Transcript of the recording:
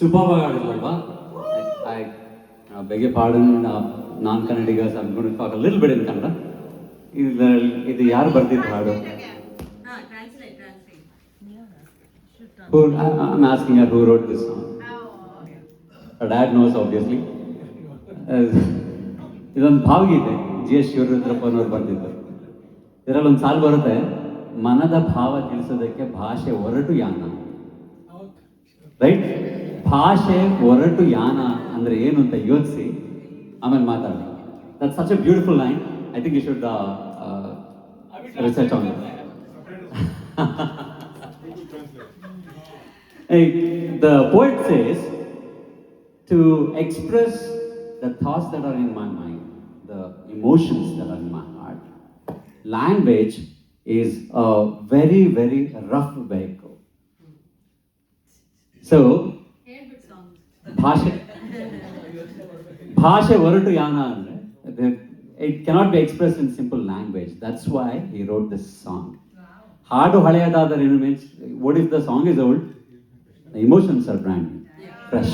Superb ಆಡಿದ್ರಲ್ವಾ? I beg your pardon, non-Kannadigas, I'm going to talk a little bit in Kannada. ಇದು ಯಾರು ಬರ್ದಿದ್ದು ಹಾಡು? I'm asking her who wrote this song. Her dad knows obviously. ಇದೊಂದು ಭಾವಗೀತೆ G.S. ಶಿವರುದ್ರಪ್ಪನವ್ರು ಬರ್ದಿದ್ದು. ಇದರಲ್ಲಿ ಒಂದು ಸಾಲು ಬರುತ್ತೆ, ಮನದ ಭಾವ ತಿಳಿಸೋದಕ್ಕೆ ಭಾಷೆ ಹೊರಟು ಯಾನ. ರೈಟ್? ಭಾಷೆ ಹೊರಟು ಯಾನ ಅಂದರೆ ಏನು ಅಂತ ಯೋಚಿಸಿ ಆಮೇಲೆ ಮಾತಾಡಿ. That's such a beautiful line. I think you should research on it. The poet says, to express the thoughts that are in my mind, the emotions that are in my heart, language is a very, very rough vehicle. So, ಭಾಷೆ ಹೊರಟು ಯಾನ ಅಂದರೆ it cannot be expressed in simple language. That's why he wrote this song. ಹಾಡು ಹಳೆಯದಾದರೆ ಏನು means, what if the song is old? The emotions are brand new, fresh.